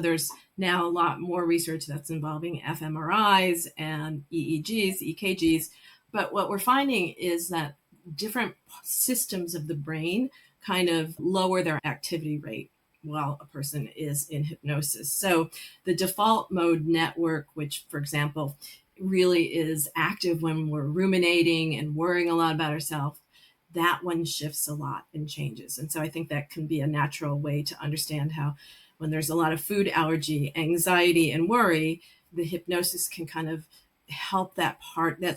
There's now a lot more research that's involving fMRIs and EEGs, EKGs. But what we're finding is that different systems of the brain kind of lower their activity rate while a person is in hypnosis. So the default mode network, which, for example, really is active when we're ruminating and worrying a lot about ourselves, that one shifts a lot and changes. And so I think that can be a natural way to understand how when there's a lot of food allergy, anxiety, and worry, the hypnosis can kind of help that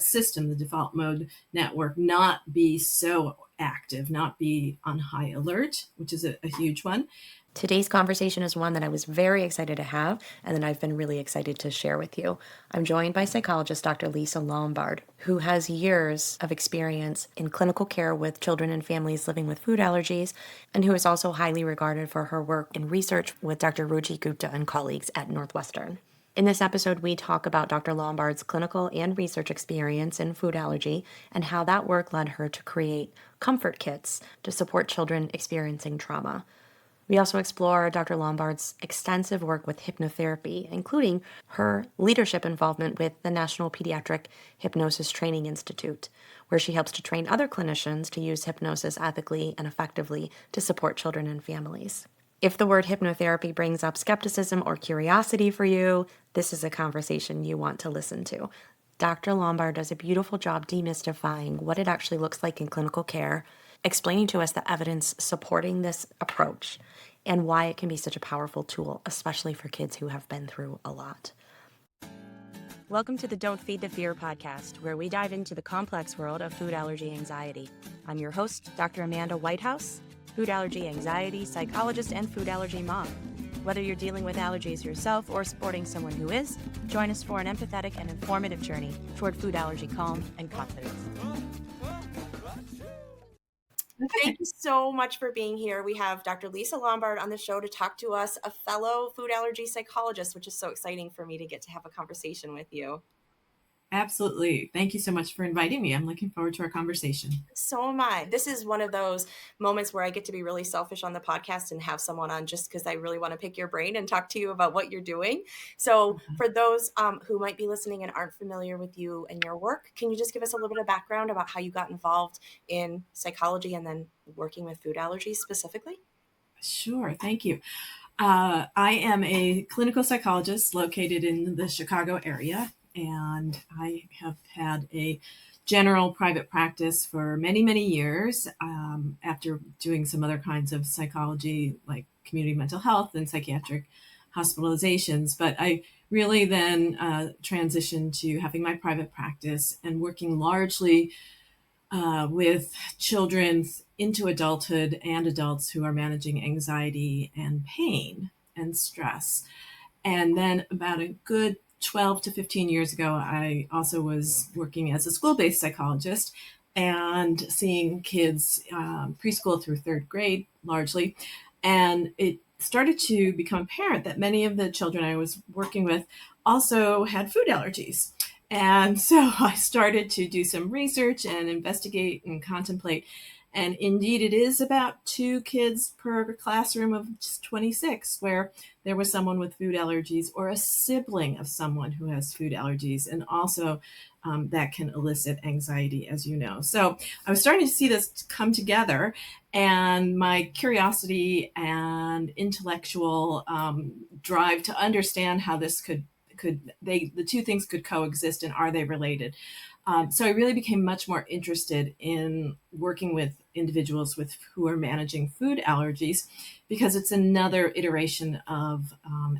system, the default mode network, not be so active, not be on high alert, which is a huge one. Today's conversation is one that I was very excited to have and that I've been really excited to share with you. I'm joined by psychologist Dr. Lisa Lombard, who has years of experience in clinical care with children and families living with food allergies, and who is also highly regarded for her work in research with Dr. Ruchi Gupta and colleagues at Northwestern. In this episode, we talk about Dr. Lombard's clinical and research experience in food allergy and how that work led her to create comfort kits to support children experiencing trauma. We also explore Dr. Lombard's extensive work with hypnotherapy, including her leadership involvement with the National Pediatric Hypnosis Training Institute, where she helps to train other clinicians to use hypnosis ethically and effectively to support children and families. If the word hypnotherapy brings up skepticism or curiosity for you, this is a conversation you want to listen to. Dr. Lombard does a beautiful job demystifying what it actually looks like in clinical care, explaining to us the evidence supporting this approach and why it can be such a powerful tool, especially for kids who have been through a lot. Welcome to the Don't Feed the Fear podcast, where we dive into the complex world of food allergy anxiety. I'm your host, Dr. Amanda Whitehouse, food allergy anxiety psychologist and food allergy mom. Whether you're dealing with allergies yourself or supporting someone who is, join us for an empathetic and informative journey toward food allergy calm and confidence. Thank you so much for being here. We have Dr. Lisa Lombard on the show to talk to us, a fellow food allergy psychologist, which is so exciting for me to get to have a conversation with you. Absolutely. Thank you so much for inviting me. I'm looking forward to our conversation. So am I. This is one of those moments where I get to be really selfish on the podcast and have someone on just because I really want to pick your brain and talk to you about what you're doing. So for those who might be listening and aren't familiar with you and your work, can you just give us a little bit of background about how you got involved in psychology and then working with food allergies specifically? Sure. Thank you. I am a clinical psychologist located in the Chicago area, and I have had a general private practice for many, many years after doing some other kinds of psychology like community mental health and psychiatric hospitalizations. But I really then transitioned to having my private practice and working largely with children into adulthood and adults who are managing anxiety and pain and stress. And then about a good 12 to 15 years ago, I also was working as a school-based psychologist and seeing kids preschool through third grade largely. And it started to become apparent that many of the children I was working with also had food allergies. And so I started to do some research and investigate and contemplate. And indeed, it is about 2 kids per classroom of 26 where there was someone with food allergies or a sibling of someone who has food allergies. And also that can elicit anxiety, as you know. So I was starting to see this come together, and my curiosity and intellectual drive to understand how this the two things could coexist, and are they related? So I really became much more interested in working with individuals who are managing food allergies, because it's another iteration of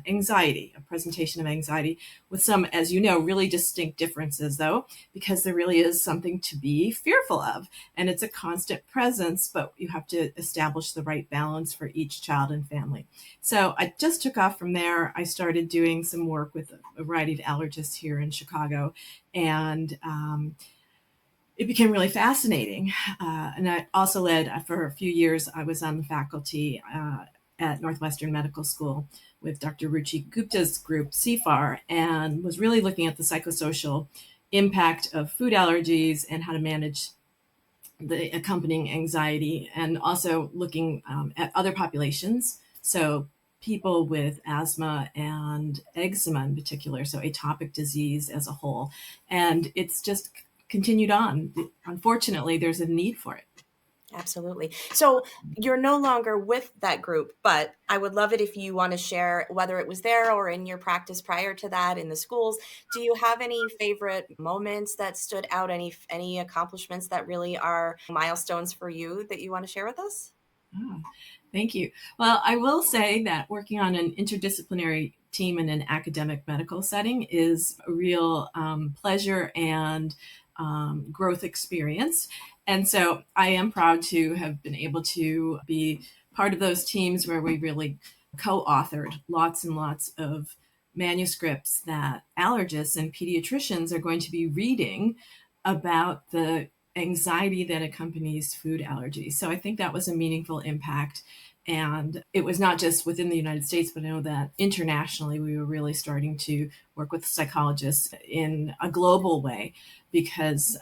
anxiety, a presentation of anxiety with some, as you know, really distinct differences, though, because there really is something to be fearful of. And it's a constant presence, but you have to establish the right balance for each child and family. So I just took off from there. I started doing some work with a variety of allergists here in Chicago, and it became really fascinating. And I also led, for a few years, I was on the faculty at Northwestern Medical School with Dr. Ruchi Gupta's group, CFAR, and was really looking at the psychosocial impact of food allergies and how to manage the accompanying anxiety, and also looking at other populations. So people with asthma and eczema in particular, so atopic disease as a whole. And it's just continued on. Unfortunately, there's a need for it. Absolutely. So you're no longer with that group, but I would love it if you want to share whether it was there or in your practice prior to that in the schools. Do you have any favorite moments that stood out? Any accomplishments that really are milestones for you that you want to share with us? Oh, thank you. Well, I will say that working on an interdisciplinary team in an academic medical setting is a real pleasure and growth experience. And so I am proud to have been able to be part of those teams where we really co authored lots and lots of manuscripts that allergists and pediatricians are going to be reading about the anxiety that accompanies food allergies. So I think that was a meaningful impact. And it was not just within the United States, but I know that internationally we were really starting to work with psychologists in a global way because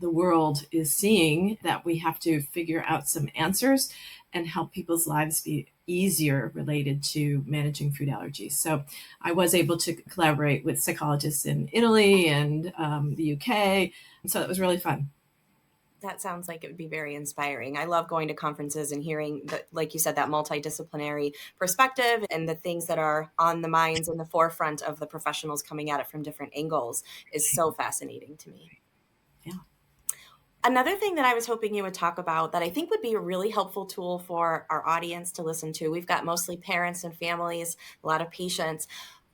the world is seeing that we have to figure out some answers and help people's lives be easier related to managing food allergies. So I was able to collaborate with psychologists in Italy and the UK. So it was really fun. That sounds like it would be very inspiring. I love going to conferences and hearing that, like you said, that multidisciplinary perspective and the things that are on the minds and the forefront of the professionals coming at it from different angles is so fascinating to me. Yeah. Another thing that I was hoping you would talk about that I think would be a really helpful tool for our audience to listen to. We've got mostly parents and families, a lot of patients.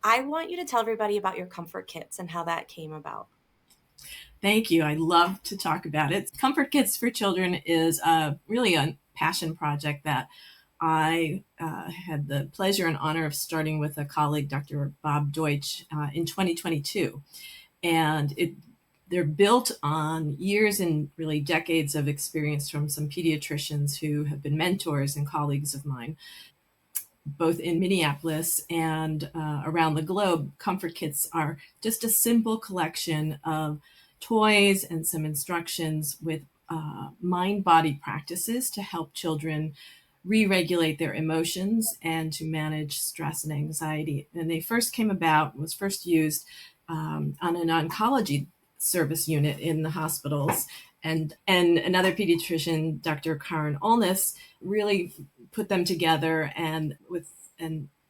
I want you to tell everybody about your comfort kits and how that came about. Thank you. I love to talk about it. Comfort Kits for Children is really a passion project that I had the pleasure and honor of starting with a colleague, Dr. Bob Deutsch, in 2022. And they're built on years and really decades of experience from some pediatricians who have been mentors and colleagues of mine, both in Minneapolis and around the globe. Comfort Kits are just a simple collection of toys and some instructions with mind-body practices to help children re-regulate their emotions and to manage stress and anxiety. And they first came about, was first used on an oncology service unit in the hospitals. And another pediatrician, Dr. Karen Olness, really put them together and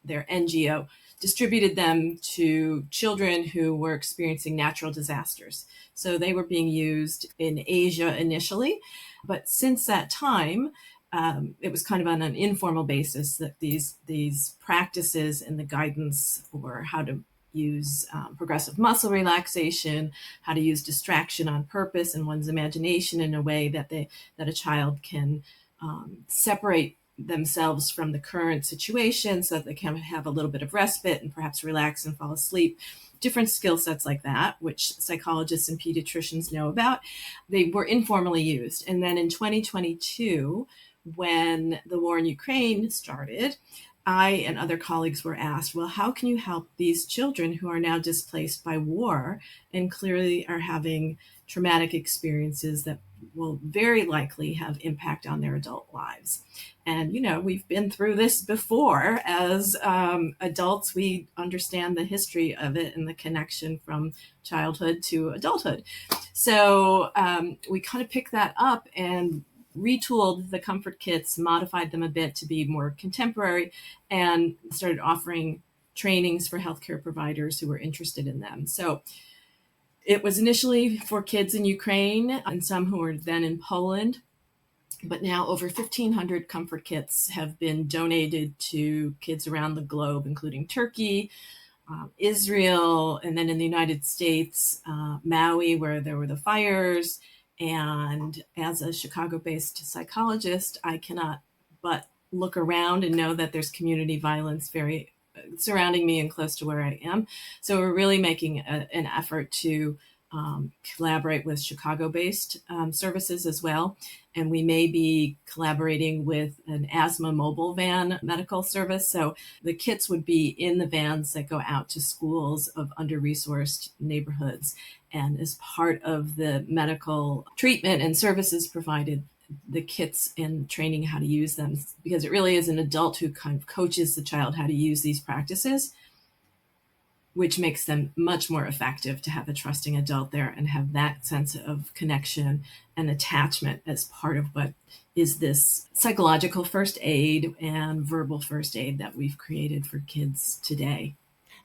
their NGO distributed them to children who were experiencing natural disasters. So they were being used in Asia initially, but since that time, it was kind of on an informal basis that these practices and the guidance for how to use progressive muscle relaxation, how to use distraction on purpose and one's imagination in a way that a child can separate themselves from the current situation so that they can have a little bit of respite and perhaps relax and fall asleep. Different skill sets like that, which psychologists and pediatricians know about, they were informally used. And then in 2022, when the war in Ukraine started, I and other colleagues were asked, well, how can you help these children who are now displaced by war and clearly are having traumatic experiences that will very likely have impact on their adult lives? And, we've been through this before. As adults, we understand the history of it and the connection from childhood to adulthood. So we kind of picked that up and retooled the comfort kits, modified them a bit to be more contemporary, and started offering trainings for healthcare providers who were interested in them. So it was initially for kids in Ukraine and some who were then in Poland, but now over 1,500 comfort kits have been donated to kids around the globe, including Turkey, Israel, and then in the United States, Maui, where there were the fires. And as a Chicago-based psychologist, I cannot but look around and know that there's community violence very surrounding me and close to where I am. So we're really making an effort to collaborate with Chicago-based services as well. And we may be collaborating with an asthma mobile van medical service. So the kits would be in the vans that go out to schools of under-resourced neighborhoods. And as part of the medical treatment and services provided, the kits and training how to use them, because it really is an adult who kind of coaches the child how to use these practices, which makes them much more effective to have a trusting adult there and have that sense of connection and attachment as part of what is this psychological first aid and verbal first aid that we've created for kids today.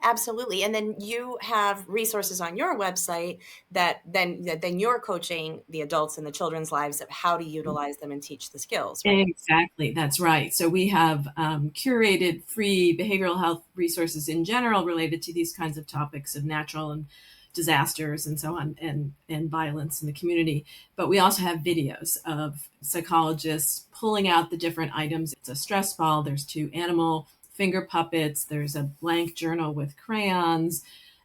Absolutely. And then you have resources on your website that then you're coaching the adults in the children's lives of how to utilize them and teach the skills, right? Exactly, that's right. So we have curated free behavioral health resources in general related to these kinds of topics of natural and disasters and so on, and violence in the community. But we also have videos of psychologists pulling out the different items. It's a stress ball, there's 2 animal finger puppets, there's a blank journal with crayons,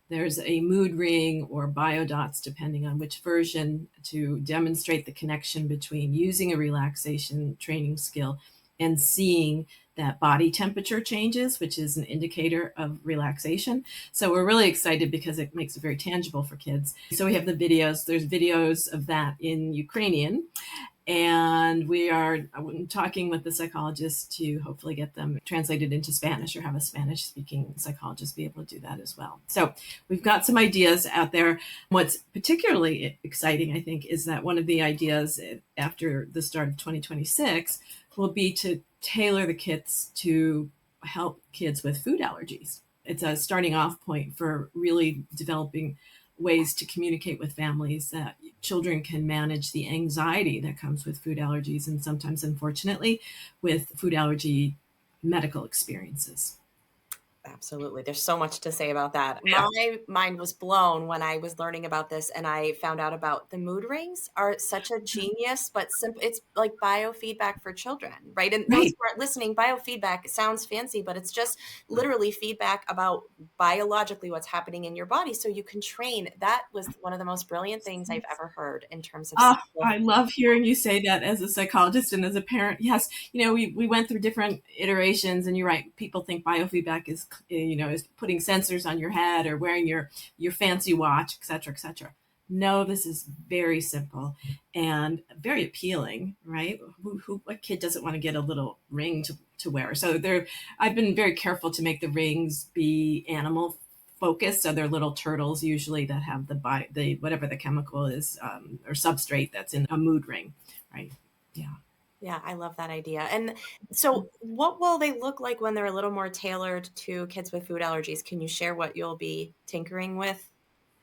there's a mood ring or biodots, depending on which version, to demonstrate the connection between using a relaxation training skill and seeing that body temperature changes, which is an indicator of relaxation. So we're really excited because it makes it very tangible for kids. So we have the videos. There's videos of that in Ukrainian. And we are talking with the psychologist to hopefully get them translated into Spanish, or have a Spanish speaking psychologist be able to do that as well. So we've got some ideas out there. What's particularly exciting, I think, is that one of the ideas after the start of 2026 will be to tailor the kits to help kids with food allergies. It's a starting off point for really developing ways to communicate with families that children can manage the anxiety that comes with food allergies, and sometimes, unfortunately, with food allergy medical experiences. Absolutely. There's so much to say about that. Yeah. My mind was blown when I was learning about this and I found out about the mood rings are such a genius, but simple. It's like biofeedback for children, right? And those Right. who are listening, biofeedback sounds fancy, but it's just literally feedback about biologically what's happening in your body. So you can train. That was one of the most brilliant things I've ever heard in terms of Oh, skill. I love hearing you say that as a psychologist and as a parent. Yes, we went through different iterations, and you're right. People think biofeedback is putting sensors on your head or wearing your fancy watch, et cetera, et cetera. No, this is very simple and very appealing, right? What kid doesn't want to get a little ring to wear? So I've been very careful to make the rings be animal focused. So they're little turtles usually that have the whatever the chemical is, or substrate that's in a mood ring, right? Yeah. Yeah, I love that idea. And so, what will they look like when they're a little more tailored to kids with food allergies? Can you share what you'll be tinkering with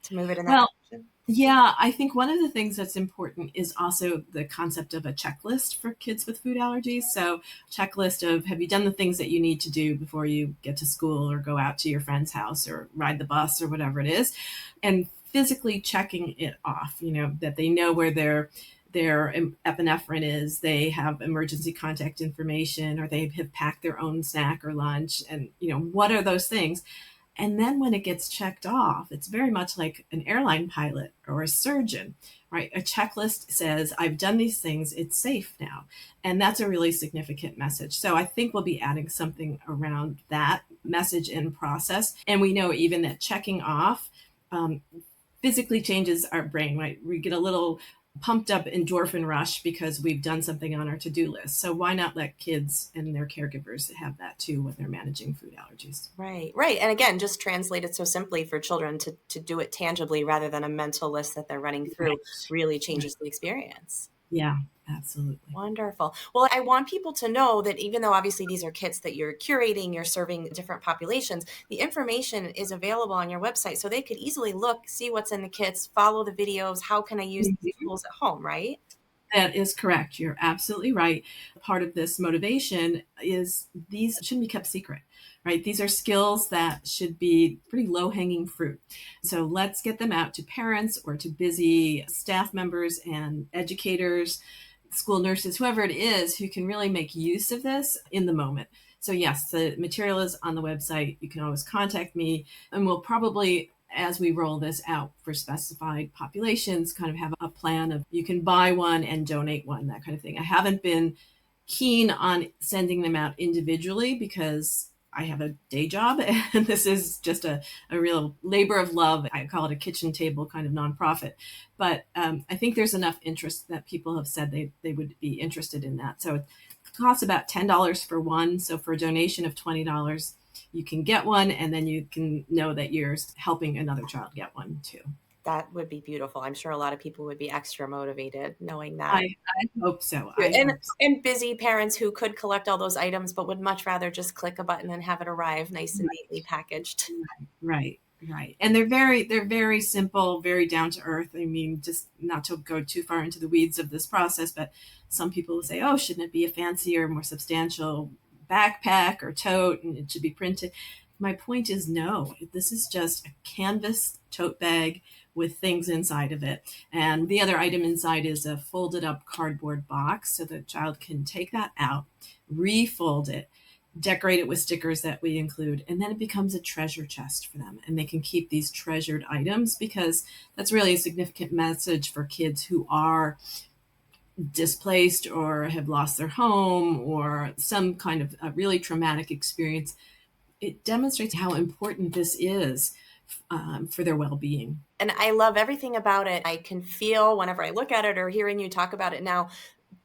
to move it in that Well, direction? yeah, I think one of the things that's important is also the concept of a checklist for kids with food allergies. So, checklist of, have you done the things that you need to do before you get to school or go out to your friend's house or ride the bus or whatever it is, and physically checking it off, that they know where their epinephrine is, they have emergency contact information, or they have packed their own snack or lunch, and what are those things. And then when it gets checked off, it's very much like an airline pilot or a surgeon, right? A checklist says, I've done these things, it's safe now. And that's a really significant message. So I think we'll be adding something around that message and process. And we know even that checking off physically changes our brain, right? We get a little pumped up endorphin rush because we've done something on our to-do list. So why not let kids and their caregivers have that too when they're managing food allergies? Right, right. And again, just translate it so simply for children to do it tangibly rather than a mental list that they're running through Right. really Right. changes the experience. Yeah, absolutely. Wonderful. Well, I want people to know that even though obviously these are kits that you're curating, you're serving different populations, the information is available on your website. So they could easily look, see what's in the kits, follow the videos. How can I use these Mhm. tools at home, right? That is correct. You're absolutely right. Part of this motivation is these shouldn't be kept secret, right? These are skills that should be pretty low hanging fruit. So let's get them out to parents or to busy staff members and educators, school nurses, whoever it is who can really make use of this in the moment. So, yes, the material is on the website. You can always contact me, and we'll probably, as we roll this out for specified populations, kind of have a plan of you can buy one and donate one, that kind of thing. I haven't been keen on sending them out individually because I have a day job, and this is just a real labor of love. I call it a kitchen table kind of nonprofit. But I think there's enough interest that people have said they would be interested in that. So it costs about $10 for one. So for a donation of $20, you can get one, and then you can know that you're helping another child get one too. That would be beautiful. I'm sure a lot of people would be extra motivated knowing that. I hope so. I And hope so. and busy parents who could collect all those items but would much rather just click a button and have it arrive nice and neatly packaged. Right, right. And they're very simple, very down to earth. I mean, just not to go too far into the weeds of this process, but some people will say, "Oh, shouldn't it be a fancier, more substantial backpack or tote, and it should be printed?" My point is, no. This is just a canvas tote bag with things inside of it. And the other item inside is a folded up cardboard box so the child can take that out, refold it, decorate it with stickers that we include, and then it becomes a treasure chest for them. And they can keep these treasured items because that's really a significant message for kids who are displaced or have lost their home or some kind of a really traumatic experience. It demonstrates how important this is for their well-being. And I love everything about it. I can feel whenever I look at it or hearing you talk about it now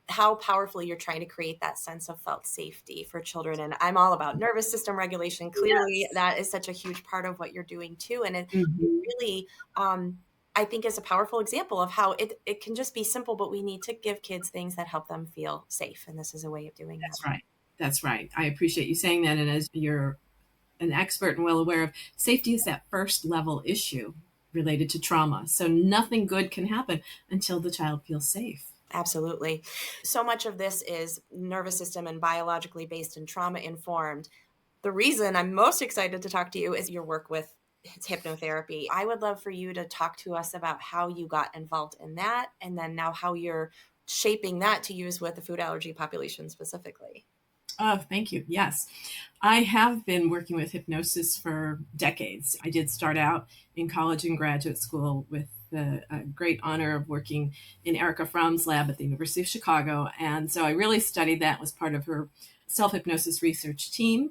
how powerfully you're trying to create that sense of felt safety for children. And I'm all about nervous system regulation. Clearly, Yes. that is such a huge part of what you're doing too. And it Mhm. really, I think, is a powerful example of how it can just be simple, but we need to give kids things that help them feel safe. And this is a way of doing that. That's right. That's right. I appreciate you saying that. And as you're an expert and well aware of, safety is that first level issue related to trauma. So nothing good can happen until the child feels safe. Absolutely. So much of this is nervous system and biologically based and trauma informed. The reason I'm most excited to talk to you is your work with hypnotherapy. I would love for you to talk to us about how you got involved in that and then now how you're shaping that to use with the food allergy population specifically. Oh, thank you. Yes. I have been working with hypnosis for decades. I did start out in college and graduate school with the great honor of working in Erica Fromm's lab at the University of Chicago. And so I really studied that, was part of her self hypnosis research team.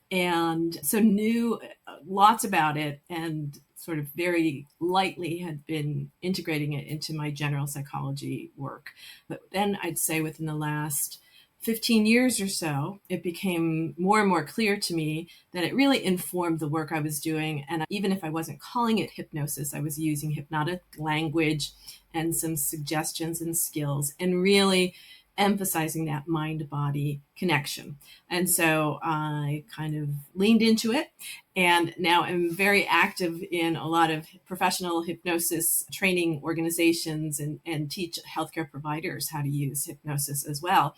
And so knew lots about it and sort of very lightly had been integrating it into my general psychology work. But then I'd say within the last 15 years or so, it became more and more clear to me that it really informed the work I was doing. And even if I wasn't calling it hypnosis, I was using hypnotic language and some suggestions and skills and really emphasizing that mind body connection. And so I kind of leaned into it. And now I'm very active in a lot of professional hypnosis training organizations and teach healthcare providers how to use hypnosis as well.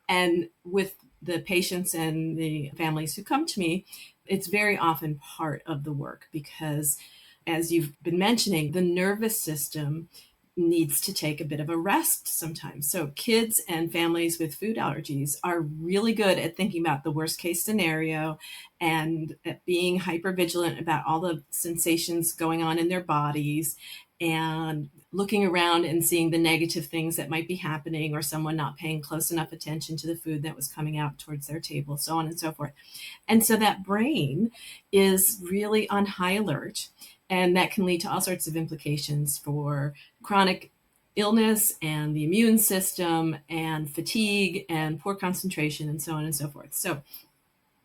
And with the patients and the families who come to me, it's very often part of the work because, as you've been mentioning, the nervous system needs to take a bit of a rest sometimes. So, kids and families with food allergies are really good at thinking about the worst case scenario and at being hyper vigilant about all the sensations going on in their bodies and looking around and seeing the negative things that might be happening or someone not paying close enough attention to the food that was coming out towards their table, so on and so forth. And so that brain is really on high alert, and that can lead to all sorts of implications for chronic illness and the immune system and fatigue and poor concentration and so on and so forth. So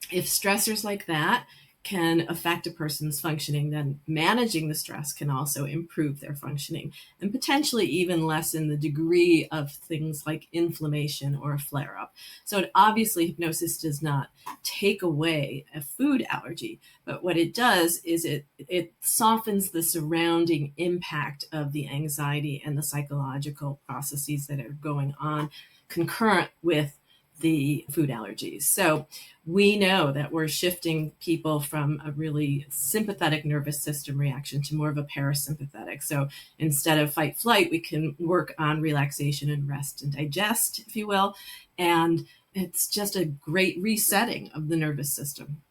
if stressors like that can affect a person's functioning, then managing the stress can also improve their functioning and potentially even lessen the degree of things like inflammation or a flare up. So, obviously, hypnosis does not take away a food allergy, but what it does is it softens the surrounding impact of the anxiety and the psychological processes that are going on concurrent with the food allergies. So we know that we're shifting people from a really sympathetic nervous system reaction to more of a parasympathetic. So instead of fight flight, we can work on relaxation and rest and digest, if you will. And it's just a great resetting of the nervous system.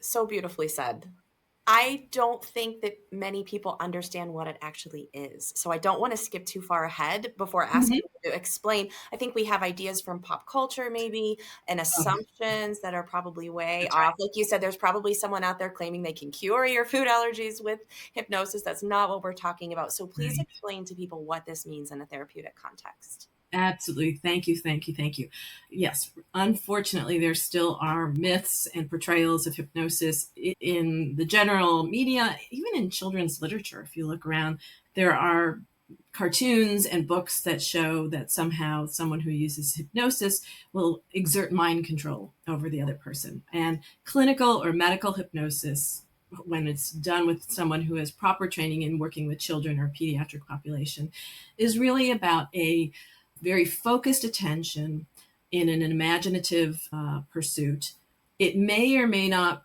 So beautifully said. I don't think that many people understand what it actually is. So I don't want to skip too far ahead before asking Mhm. you to explain. I think we have ideas from pop culture maybe and Oh, assumptions that are probably way that's right. off. Like you said, there's probably someone out there claiming they can cure your food allergies with hypnosis. That's not what we're talking about. So please Right. explain to people what this means in a therapeutic context. Absolutely. Thank you. Thank you. Thank you. Yes, unfortunately, there still are myths and portrayals of hypnosis in the general media, even in children's literature. If you look around, there are cartoons and books that show that somehow someone who uses hypnosis will exert mind control over the other person. And clinical or medical hypnosis, when it's done with someone who has proper training in working with children or pediatric population, is really about a very focused attention in an imaginative pursuit. It may or may not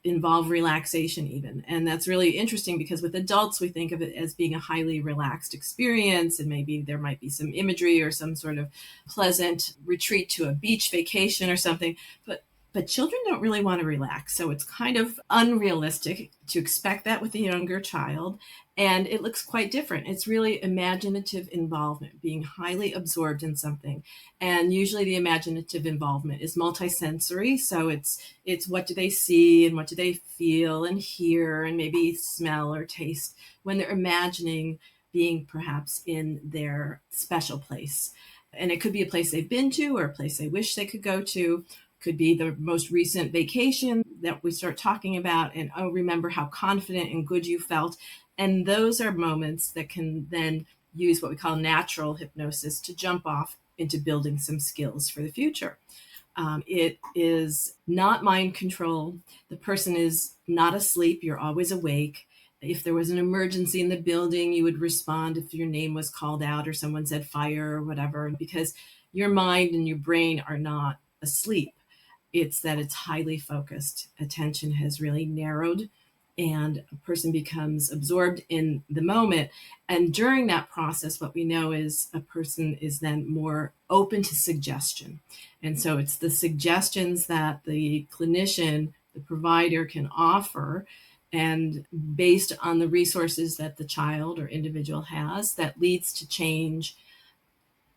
involve relaxation, even. And that's really interesting because with adults, we think of it as being a highly relaxed experience, and maybe there might be some imagery or some sort of pleasant retreat to a beach vacation or something. But children don't really want to relax. So it's kind of unrealistic to expect that with a younger child. And it looks quite different. It's really imaginative involvement, being highly absorbed in something. And usually the imaginative involvement is multisensory. So it's what do they see and what do they feel and hear and maybe smell or taste when they're imagining being perhaps in their special place. And it could be a place they've been to or a place they wish they could go to, could be the most recent vacation that we start talking about, and oh, remember how confident and good you felt. And those are moments that can then use what we call natural hypnosis to jump off into building some skills for the future. It is not mind control. The person is not asleep. You're always awake. If there was an emergency in the building, you would respond if your name was called out or someone said fire or whatever, because your mind and your brain are not asleep. It's that it's highly focused. Attention has really narrowed, and a person becomes absorbed in the moment. And during that process, what we know is a person is then more open to suggestion. And so it's the suggestions that the clinician, the provider can offer, and based on the resources that the child or individual has, that leads to change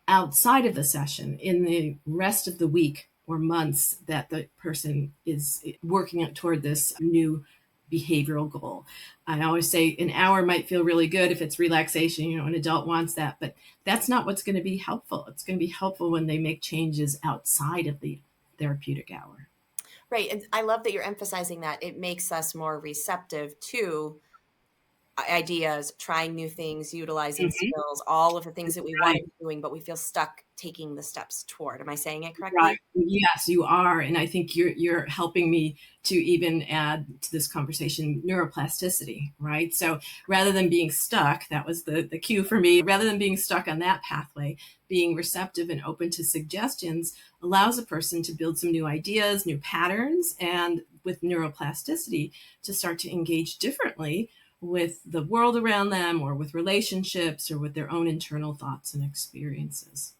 outside of the session in the rest of the week or months that the person is working toward this new behavioral goal. I always say an hour might feel really good if it's relaxation, an adult wants that, but that's not what's going to be helpful. It's going to be helpful when they make changes outside of the therapeutic hour. Right. And I love that you're emphasizing that it makes us more receptive to ideas, trying new things, utilizing Mhm. skills, all of the things that we want Right. to be doing, but we feel stuck taking the steps toward. Am I saying it Right. correctly? Yes, you are. And I think you're helping me to even add to this conversation neuroplasticity, right? So rather than being stuck, that was the cue for me, rather than being stuck on that pathway, being receptive and open to suggestions allows a person to build some new ideas, new patterns, and with neuroplasticity to start to engage differently with the world around them or with relationships or with their own internal thoughts and experiences.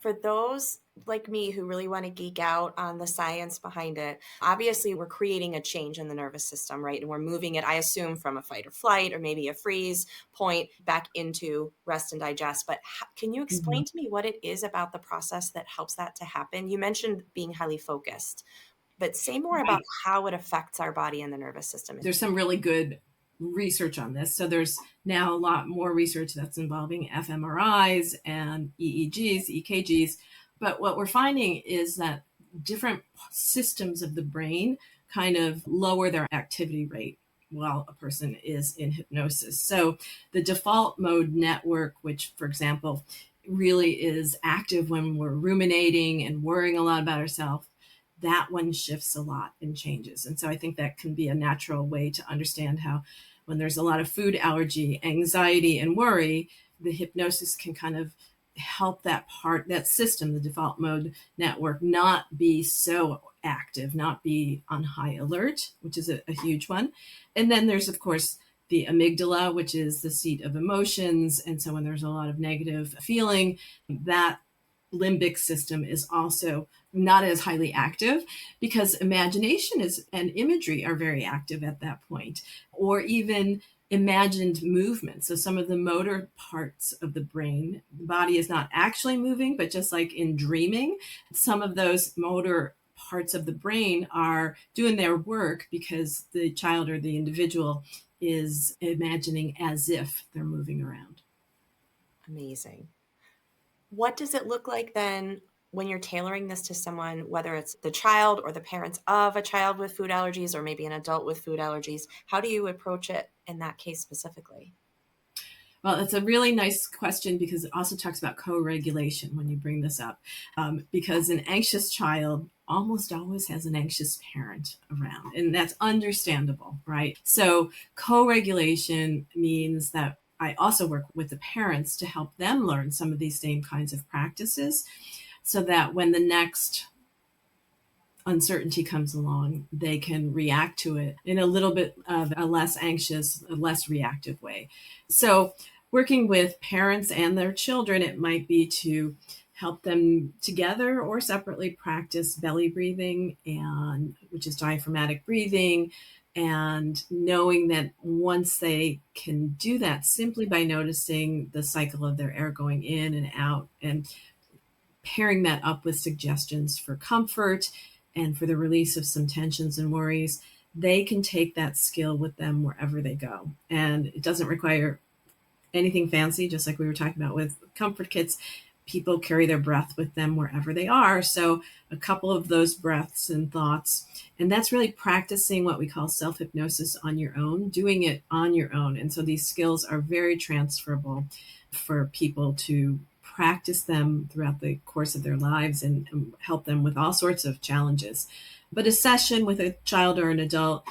For those like me who really want to geek out on the science behind it, obviously we're creating a change in the nervous system, right? And we're moving it, I assume, from a fight or flight or maybe a freeze point back into rest and digest. But can you Mhm. explain to me what it is about the process that helps that to happen? You mentioned being highly focused, but say more about Right. how it affects our body and the nervous system. There's some really good research on this. So there's now a lot more research that's involving fMRIs and EEGs, EKGs. But what we're finding is that different systems of the brain kind of lower their activity rate while a person is in hypnosis. So the default mode network, which, for example, really is active when we're ruminating and worrying a lot about ourselves, that one shifts a lot and changes. And so I think that can be a natural way to understand how, when there's a lot of food allergy, anxiety, and worry, the hypnosis can kind of help that part, that system, the default mode network, not be so active, not be on high alert, which is a huge one. And then there's, of course, the amygdala, which is the seat of emotions. And so when there's a lot of negative feeling, that limbic system is also not as highly active because imagination is and imagery are very active at that point, or even imagined movement. So some of the motor parts of the brain, the body is not actually moving, but just like in dreaming, some of those motor parts of the brain are doing their work because the child or the individual is imagining as if they're moving around. Amazing. What does it look like then when you're tailoring this to someone, whether it's the child or the parents of a child with food allergies or maybe an adult with food allergies? How do you approach it in that case specifically? Well, it's a really nice question because it also talks about co-regulation when you bring this up. Because an anxious child almost always has an anxious parent around, and that's understandable, right? So co-regulation means that I also work with the parents to help them learn some of these same kinds of practices so that when the next uncertainty comes along, they can react to it in a little bit of a less anxious, a less reactive way. So, working with parents and their children, it might be to help them together or separately practice belly breathing, and which is diaphragmatic breathing, and knowing that once they can do that simply by noticing the cycle of their air going in and out and pairing that up with suggestions for comfort and for the release of some tensions and worries, they can take that skill with them wherever they go. And it doesn't require anything fancy, just like we were talking about with comfort kits. People carry their breath with them wherever they are. So, a couple of those breaths and thoughts. And that's really practicing what we call self hypnosis on your own, doing it on your own. And so, these skills are very transferable for people to practice them throughout the course of their lives and help them with all sorts of challenges. But a session with a child or an adult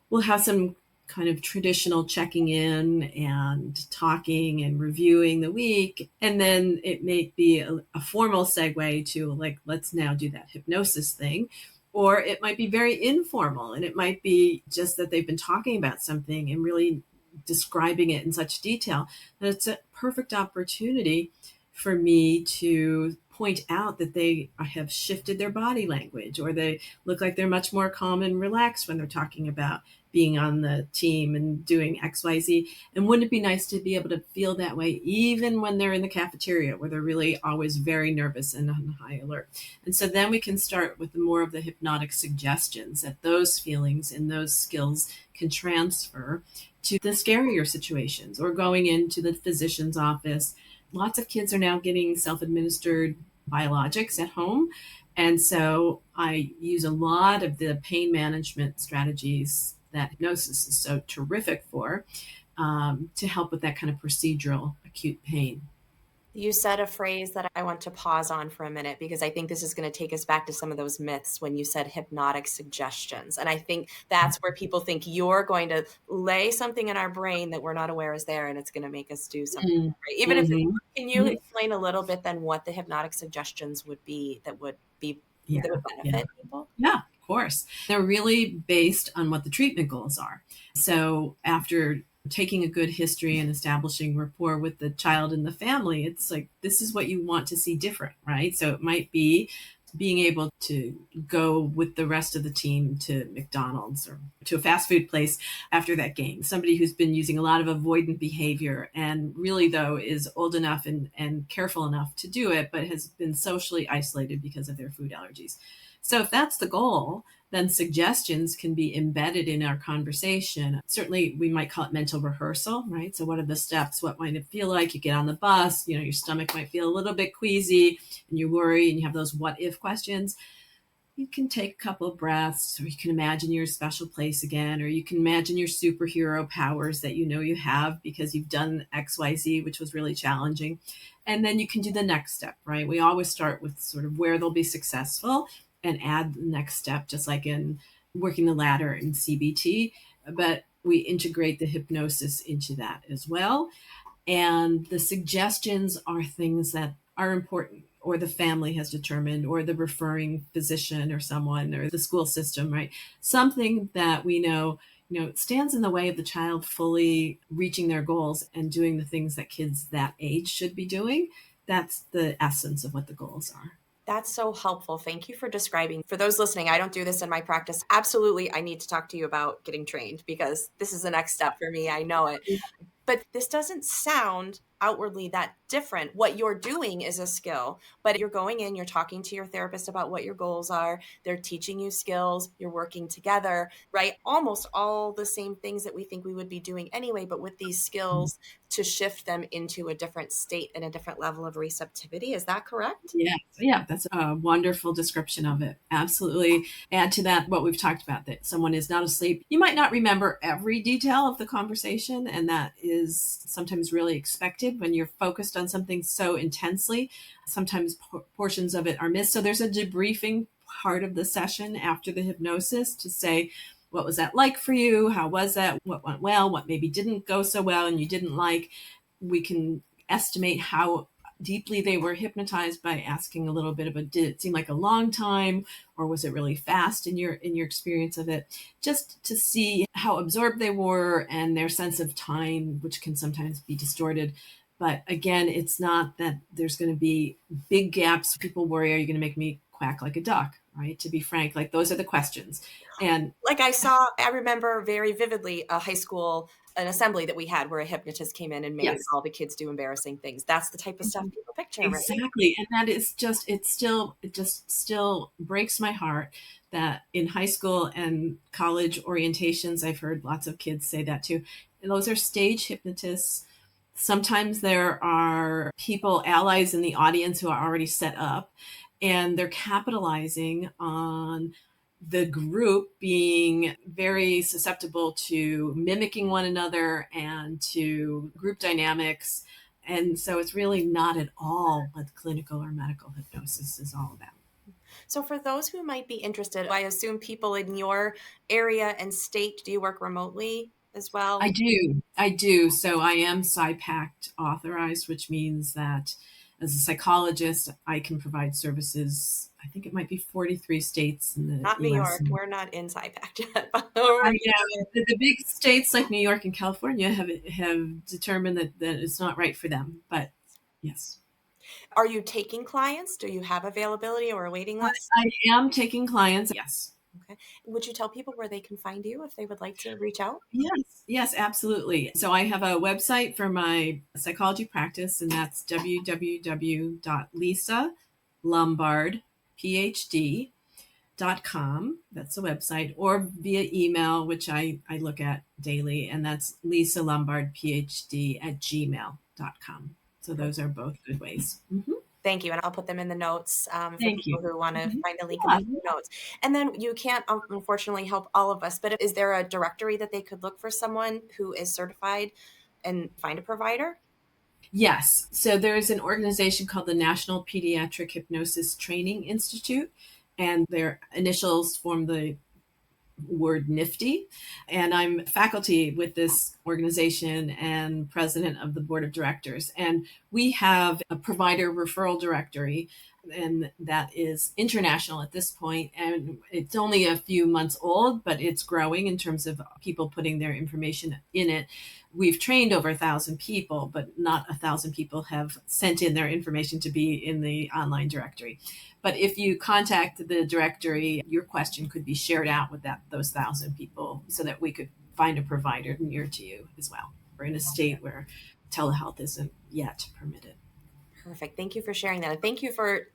will have some kind of traditional checking in and talking and reviewing the week. And then it may be a formal segue to, like, let's now do that hypnosis thing. Or it might be very informal, and it might be just that they've been talking about something and really describing it in such detail that it's a perfect opportunity for me to point out that they have shifted their body language, or they look like they're much more calm and relaxed when they're talking about being on the team and doing XYZ. And wouldn't it be nice to be able to feel that way even when they're in the cafeteria where they're really always very nervous and on high alert? And so then we can start with more of the hypnotic suggestions that those feelings and those skills can transfer to the scarier situations or going into the physician's office. Lots of kids are now getting self-administered biologics at home. And so I use a lot of the pain management strategies that hypnosis is so terrific for, to help with that kind of procedural acute pain. You said a phrase that I want to pause on for a minute because I think this is going to take us back to some of those myths when you said hypnotic suggestions. And I think that's where people think you're going to lay something in our brain that we're not aware is there and it's going to make us do something. Right? Even if, Mm-hmm. can you explain a little bit then what the hypnotic suggestions would be that would Yeah, yeah. benefit people? Yeah, of course. They're really based on what the treatment goals are. So after taking a good history and establishing rapport with the child and the family, it's like, this is what you want to see different, right? So it might be being able to go with the rest of the team to McDonald's or to a fast food place after that game. Somebody who's been using a lot of avoidant behavior and really, though, is old enough and careful enough to do it, but has been socially isolated because of their food allergies. So if that's the goal, then suggestions can be embedded in our conversation. Certainly, we might call it mental rehearsal, right? So what are the steps? What might it feel like? You get on the bus, your stomach might feel a little bit queasy and you worry and you have those what if questions. You can take a couple of breaths, or you can imagine your special place again, or you can imagine your superhero powers that you have because you've done XYZ, which was really challenging. And then you can do the next step, right? We always start with sort of where they'll be successful and add the next step, just like in working the ladder in CBT. But we integrate the hypnosis into that as well. And the suggestions are things that are important, or the family has determined, or the referring physician or someone, or the school system, right? Something that we know, stands in the way of the child fully reaching their goals and doing the things that kids that age should be doing. That's the essence of what the goals are. That's so helpful. Thank you for describing. For those listening, I don't do this in my practice. Absolutely, I need to talk to you about getting trained because this is the next step for me. I know it. But this doesn't sound outwardly that different. What you're doing is a skill, but you're going in, you're talking to your therapist about what your goals are. They're teaching you skills, you're working together, right? Almost all the same things that we think we would be doing anyway, but with these skills to shift them into a different state and a different level of receptivity. Is that correct? Yeah, yeah, that's a wonderful description of it. Absolutely. Add to that what we've talked about, that someone is not asleep. You might not remember every detail of the conversation, and that is sometimes really expected when you're focused on something so intensely. Sometimes portions of it are missed. So there's a debriefing part of the session after the hypnosis to say, what was that like for you? How was that? What went well? What maybe didn't go so well and you didn't like? We can estimate how deeply they were hypnotized by asking a little bit of a, did it seem like a long time, or was it really fast in your experience of it, just to see how absorbed they were and their sense of time, which can sometimes be distorted. But again, it's not that there's going to be big gaps. People worry, are you going to make me quack like a duck, right? To be frank, like those are the questions. And Like I remember very vividly a high school, an assembly that we had where a hypnotist came in and made yes. all the kids do embarrassing things. That's the type of stuff people picture, right? Exactly. And that is just, it just still breaks my heart that in high school and college orientations, I've heard lots of kids say that too. And those are stage hypnotists. Sometimes there are people, allies in the audience who are already set up, and they're capitalizing on the group being very susceptible to mimicking one another and to group dynamics. And so it's really not at all what clinical or medical hypnosis is all about. So for those who might be interested, I assume people in your area and state, do you work remotely as well? I do. I do. So I am PsyPact authorized, which means that as a psychologist, I can provide services. I think it might be 43 states in the Not New US. York. We're not in SciPact yet. I know the big states like New York and California have determined that it's not right for them. But yes, Are you taking clients? Do you have availability or a waiting list? I am taking clients. Yes. Okay. Would you tell people where they can find you if they would like to reach out? Yes, yes, absolutely. So I have a website for my psychology practice, and that's www.lisalombardphd.com. That's the website, or via email, which I look at daily, and that's lisalombardphd@gmail.com. So those are both good ways. Mm-hmm. Thank you. And I'll put them in the notes for Thank people you. who want to Mhm. find a link in Yeah, the notes. And then you can't, unfortunately, help all of us, but is there a directory that they could look for someone who is certified and find a provider? yes. So there is an organization called the National Pediatric Hypnosis Training Institute, and their initials form the word nifty. And I'm faculty with this organization and president of the board of directors. And we have a provider referral directory, and that is international at this point. And it's only a few months old, but it's growing in terms of people putting their information in it. We've trained over 1,000 people, but not 1,000 people have sent in their information to be in the online directory. But if you contact the directory, your question could be shared out with those 1,000 people so that we could find a provider near to you as well. We're in a state where telehealth isn't yet permitted. Perfect. Thank you for sharing that. And thank you for,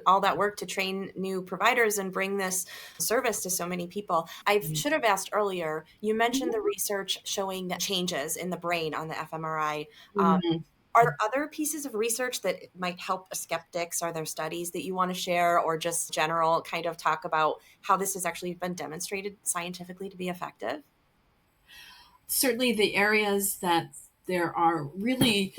all that work to train new providers and bring this service to so many people. I should have asked earlier, you mentioned the research showing that changes in the brain on the fMRI. Mhm. Are there other pieces of research that might help skeptics? Are there studies that you want to share or just general kind of talk about how this has actually been demonstrated scientifically to be effective? Certainly, the areas that there are really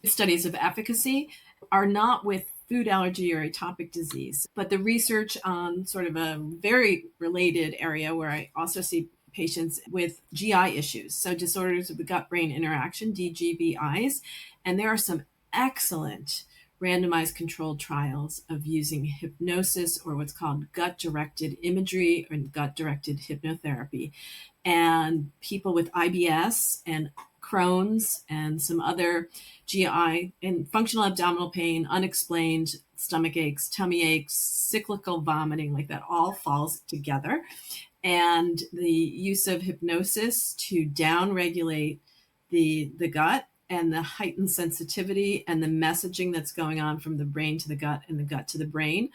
studies of efficacy are not with food allergy or atopic disease, but the research on sort of a very related area where I also see patients with GI issues, so disorders of the gut brain interaction, DGBIs, and there are some excellent randomized controlled trials of using hypnosis or what's called gut directed imagery and gut directed hypnotherapy. And people with IBS and Crohn's and some other GI and functional abdominal pain, unexplained stomach aches, tummy aches, cyclical vomiting, like that all falls together. And the use of hypnosis to downregulate the gut and the heightened sensitivity and the messaging that's going on from the brain to the gut and the gut to the brain.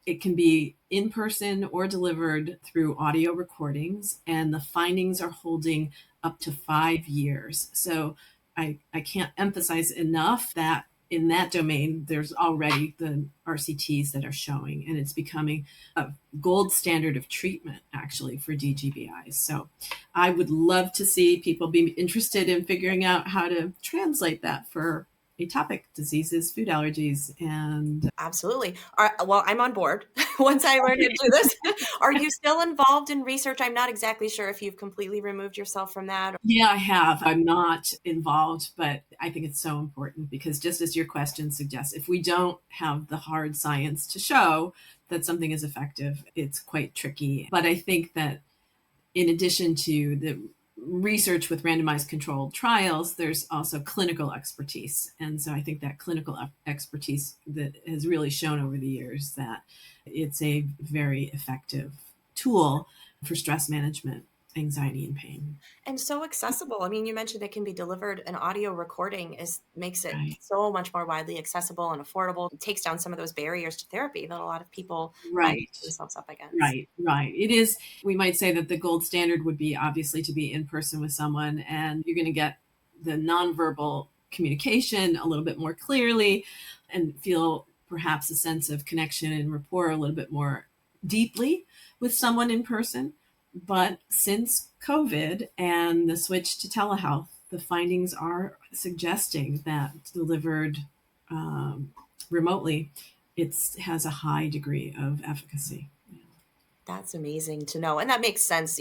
It can be in person or delivered through audio recordings, and the findings are holding up to 5 years. So I can't emphasize enough that in that domain, there's already the RCTs that are showing, and it's becoming a gold standard of treatment actually for DGBIs. So I would love to see people be interested in figuring out how to translate that for atopic diseases, food allergies, and Absolutely. Well, I'm on board once I learned to do this. Are you still involved in research? I'm not exactly sure if you've completely removed yourself from that. yeah, I have. I'm not involved, but I think it's so important because just as your question suggests, if we don't have the hard science to show that something is effective, it's quite tricky. But I think that in addition to the research with randomized controlled trials, there's also clinical expertise. And so I think that clinical expertise that has really shown over the years that it's a very effective tool for stress management, anxiety, and pain. And so accessible. I mean, you mentioned it can be delivered. An audio recording makes it Right. so much more widely accessible and affordable. It takes down some of those barriers to therapy that a lot of people might put Right. themselves up against. Right, right. It is, we might say that the gold standard would be obviously to be in person with someone, and you're going to get the nonverbal communication a little bit more clearly and feel perhaps a sense of connection and rapport a little bit more deeply with someone in person. But since COVID and the switch to telehealth, the findings are suggesting that delivered um, remotely, it has a high degree of efficacy. That's amazing to know. And that makes sense.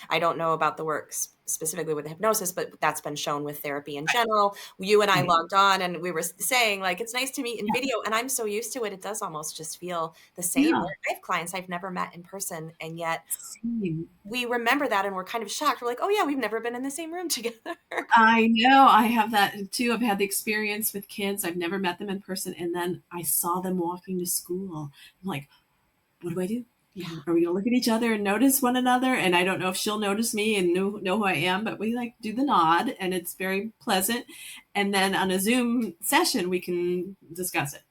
I don't know about the work specifically with hypnosis, but that's been shown with therapy in general. You and I Right. logged on and we were saying, like, it's nice to meet in Yeah. video. And I'm so used to it. It does almost just feel the same. Yeah. I have clients I've never met in person. And yet Same. we remember that and we're kind of shocked. We're like, oh, yeah, we've never been in the same room together. I know. I have that too. I've had the experience with kids. I've never met them in person. And then I saw them walking to school. I'm like, what do I do? Are we gonna look at each other and notice one another? And I don't know if she'll notice me and know who I am, but we like do the nod and it's very pleasant. And then on a Zoom session, we can discuss it.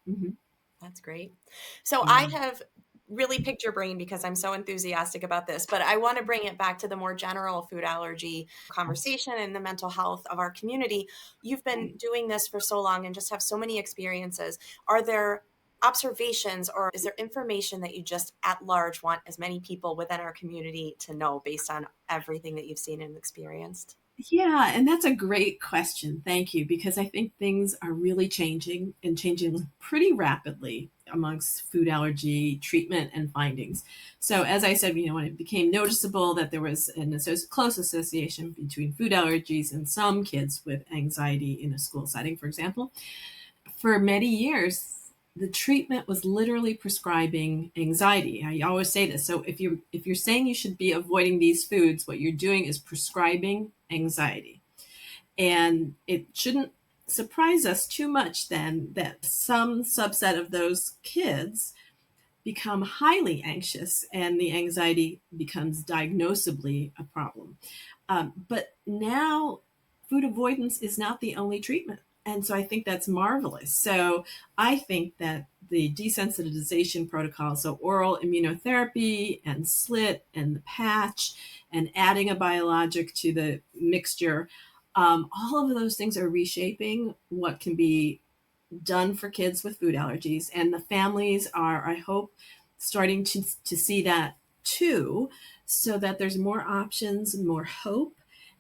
That's great. So I Yeah. have really picked your brain because I'm so enthusiastic about this, but I want to bring it back to the more general food allergy conversation and the mental health of our community. You've been Right. doing this for so long and just have so many experiences. Are there observations or is there information that you just at large want as many people within our community to know based on everything that you've seen and experienced? Yeah, and that's a great question. Thank you, because I think things are really changing and changing pretty rapidly amongst food allergy treatment and findings. So, as I said, when it became noticeable that there was close association between food allergies and some kids with anxiety in a school setting, for example, for many years, the treatment was literally prescribing anxiety. I always say this. So if you're saying you should be avoiding these foods, what you're doing is prescribing anxiety. And it shouldn't surprise us too much then that some subset of those kids become highly anxious and the anxiety becomes diagnosably a problem. But now food avoidance is not the only treatment. And so I think that's marvelous. So I think that the desensitization protocol, so oral immunotherapy and slit and the patch and adding a biologic to the mixture, all of those things are reshaping what can be done for kids with food allergies. And the families are, I hope, starting to see that too, so that there's more options, more hope,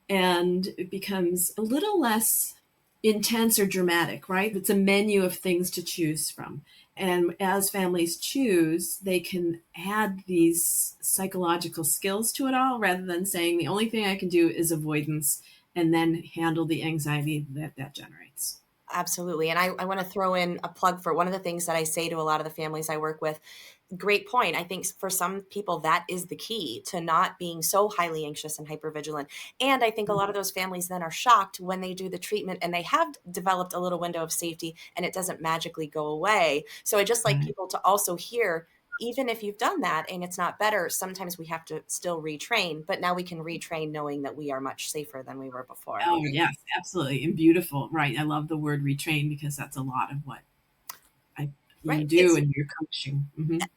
and it becomes a little less intense or dramatic, right? It's a menu of things to choose from. And as families choose, they can add these psychological skills to it all rather than saying the only thing I can do is avoidance and then handle the anxiety that generates. Absolutely. And I want to throw in a plug for one of the things that I say to a lot of the families I work with. great point. I think for some people that is the key to not being so highly anxious and hypervigilant. And I think a lot of those families then are shocked when they do the treatment and they have developed a little window of safety and it doesn't magically go away. So I just like Right. people to also hear, even if you've done that and it's not better, sometimes we have to still retrain, but now we can retrain knowing that we are much safer than we were before. Oh, yes, absolutely. And beautiful. Right. I love the word retrain because that's a lot of what I you Right. do in your coaching.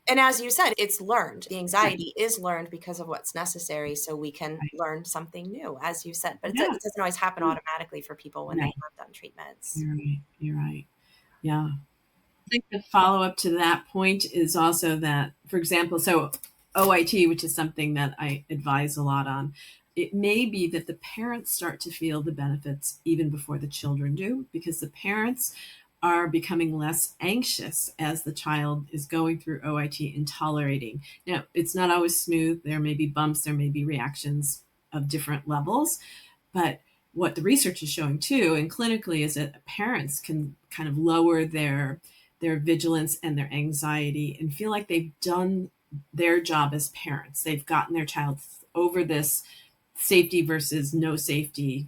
And as you said, it's learned. The Right. anxiety is learned because of what's necessary, so we can Right. learn something new, as you said. But Yeah. it doesn't always happen Yeah. automatically for people when they No, have done treatments. you're right. You're right. Yeah. I think the follow up to that point is also that, for example, so OIT, which is something that I advise a lot on, it may be that the parents start to feel the benefits even before the children do, because the parents are becoming less anxious as the child is going through OIT and tolerating. Now, it's not always smooth. There may be bumps, there may be reactions of different levels, but what the research is showing too, and clinically, is that parents can kind of lower their vigilance and their anxiety and feel like they've done their job as parents. They've gotten their child over this safety versus no safety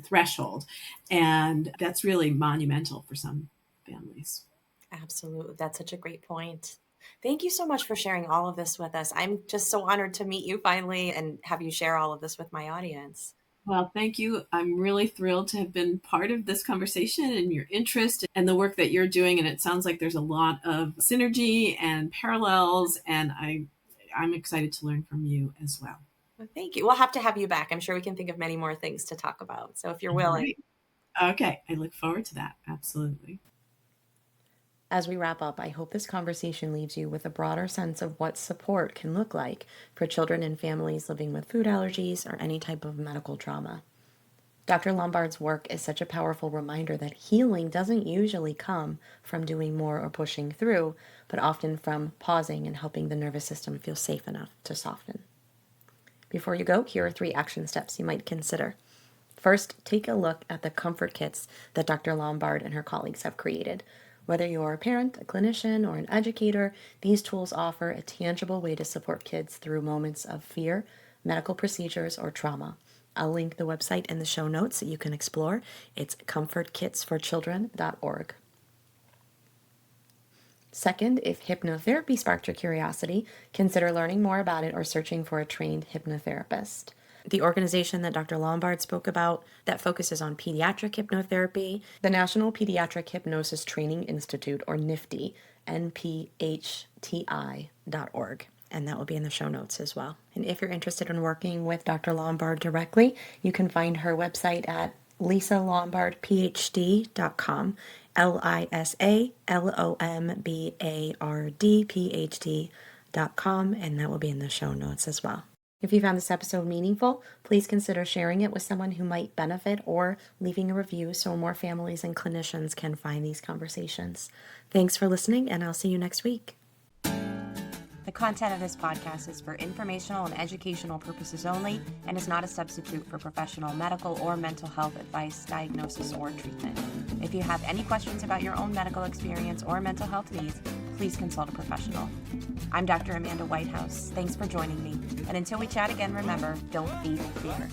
threshold. And that's really monumental for some families. Absolutely. That's such a great point. Thank you so much for sharing all of this with us. I'm just so honored to meet you finally and have you share all of this with my audience. Well, thank you. I'm really thrilled to have been part of this conversation and your interest and the work that you're doing. And it sounds like there's a lot of synergy and parallels, and I'm excited to learn from you as well. Well, thank you. We'll have to have you back. I'm sure we can think of many more things to talk about. So if you're All willing. right. Okay. I look forward to that. Absolutely. As we wrap up, I hope this conversation leaves you with a broader sense of what support can look like for children and families living with food allergies or any type of medical trauma. Dr. Lombard's work is such a powerful reminder that healing doesn't usually come from doing more or pushing through, but often from pausing and helping the nervous system feel safe enough to soften. Before you go, here are 3 action steps you might consider. First, take a look at the comfort kits that Dr. Lombard and her colleagues have created. Whether you're a parent, a clinician, or an educator, these tools offer a tangible way to support kids through moments of fear, medical procedures, or trauma. I'll link the website in the show notes that you can explore. It's comfortkitsforchildren.org. Second, if hypnotherapy sparked your curiosity, consider learning more about it or searching for a trained hypnotherapist. The organization that Dr. Lombard spoke about that focuses on pediatric hypnotherapy, the National Pediatric Hypnosis Training Institute, or NPHTI, NPHTI.org. And that will be in the show notes as well. And if you're interested in working with Dr. Lombard directly, you can find her website at lisalombardphd.com, LISALOMBARDPHD.com, and that will be in the show notes as well. If you found this episode meaningful, please consider sharing it with someone who might benefit or leaving a review so more families and clinicians can find these conversations. Thanks for listening, and I'll see you next week. The content of this podcast is for informational and educational purposes only and is not a substitute for professional medical or mental health advice, diagnosis, or treatment. If you have any questions about your own medical experience or mental health needs, please consult a professional. I'm Dr. Amanda Whitehouse. Thanks for joining me. And until we chat again, remember, don't feed fear.